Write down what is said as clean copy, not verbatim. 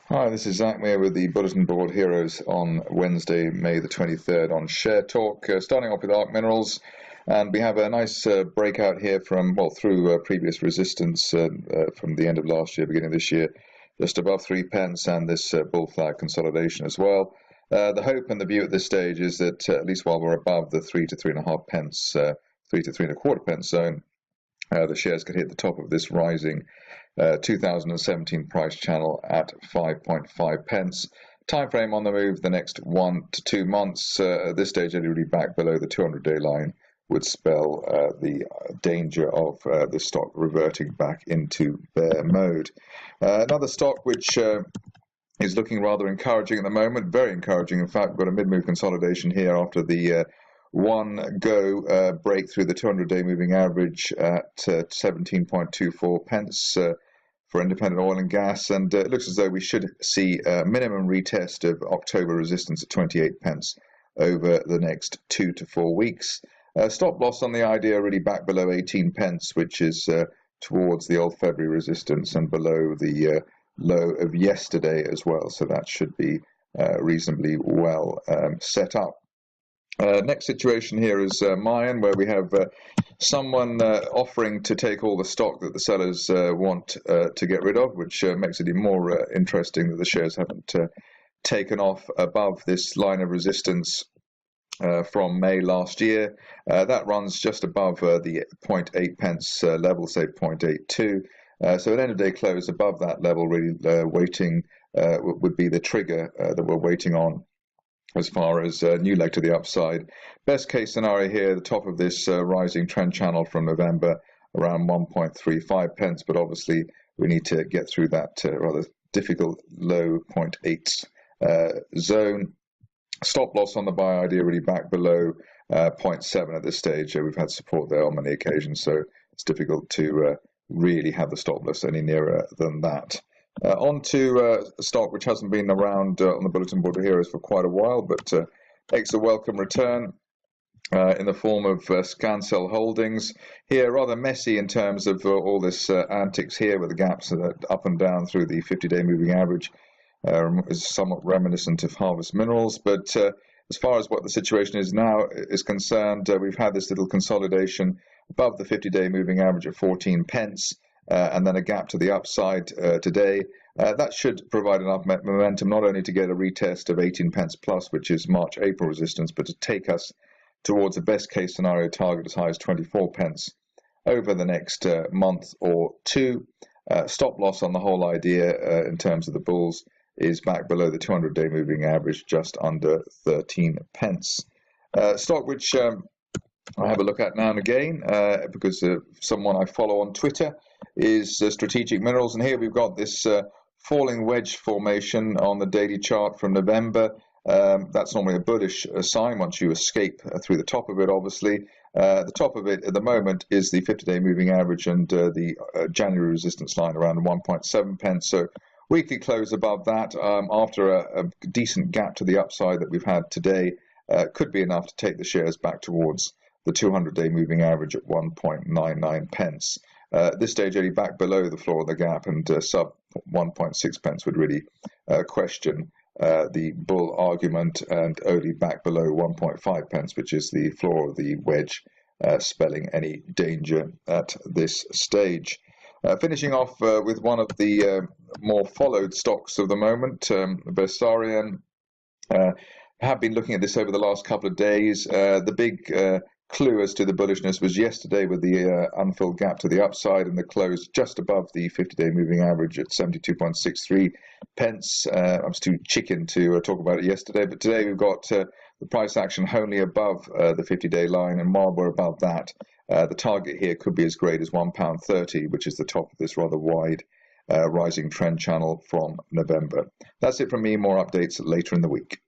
Hi, this is Zak Mir with the Bulletin Board Heroes on Wednesday, May the 23rd on Share Talk. Starting off with ARC Minerals, and we have a nice breakout here from, through previous resistance from the end of last year, beginning of this year, just above 3p, and this bull flag consolidation as well. The hope and the view at this stage is that at least while we're above the 3 to 3.5p, 3 to 3.25p zone, the shares could hit the top of this rising 2017 price channel at 5.5p. Time frame on the move the next 1 to 2 months. At this stage, anybody back below the 200-day line would spell the danger of the stock reverting back into bear mode. Another stock which is looking rather encouraging at the moment, very encouraging. In fact, we've got a mid-move consolidation here after the one go break through the 200-day moving average at 17.24p for independent oil and gas, and it looks as though we should see a minimum retest of October resistance at 28p over the next 2 to 4 weeks. Stop loss on the idea really back below 18p, which is towards the old February resistance and below the low of yesterday as well, so that should be reasonably well set up. Next situation here is Mayan, where we have someone offering to take all the stock that the sellers want to get rid of, which makes it even more interesting that the shares haven't taken off above this line of resistance from May last year. That runs just above the 0.8p level, say 0.82. So at end of day close above that level, really waiting would be the trigger that we're waiting on as far as a new leg to the upside. Best case scenario here, the top of this rising trend channel from November around 1.35p, but obviously we need to get through that rather difficult low 0.8 zone. Stop loss on the buy idea really back below 0.7 at this stage. We've had support there on many occasions, so it's difficult to really have the stop loss any nearer than that. On to a stock which hasn't been around on the Bulletin Board of Heroes for quite a while, but makes a welcome return in the form of Scancell Holdings. Here, rather messy in terms of all this antics here with the gaps up and down through the 50-day moving average. Is somewhat reminiscent of Harvest Minerals, but as far as what the situation is now is concerned, we've had this little consolidation above the 50-day moving average at 14p. And then a gap to the upside today. That should provide enough momentum not only to get a retest of 18p plus, which is March-April resistance, but to take us towards a best case scenario target as high as 24p over the next month or two. Stop loss on the whole idea in terms of the bulls is back below the 200-day moving average, just under 13p. Stock which I have a look at now and again because someone I follow on Twitter is Strategic Minerals, and here we've got this falling wedge formation on the daily chart from November. That's normally a bullish sign once you escape through the top of it, obviously. The top of it at the moment is the 50-day moving average and the January resistance line around 1.7p. So weekly close above that after a decent gap to the upside that we've had today could be enough to take the shares back towards the 200-day moving average at 1.99p. At this stage, only back below the floor of the gap, and sub 1.6p would really question the bull argument, and only back below 1.5p, which is the floor of the wedge, spelling any danger at this stage. Finishing off with one of the more followed stocks of the moment, Versarian. Have been looking at this over the last couple of days. The big clue as to the bullishness was yesterday with the unfilled gap to the upside and the close just above the 50-day moving average at 72.63p. I was too chicken to talk about it yesterday, but today we've got the price action wholly above the 50-day line, and while we're above that, the target here could be as great as £1.30, which is the top of this rather wide rising trend channel from November. That's it from me. More updates later in the week.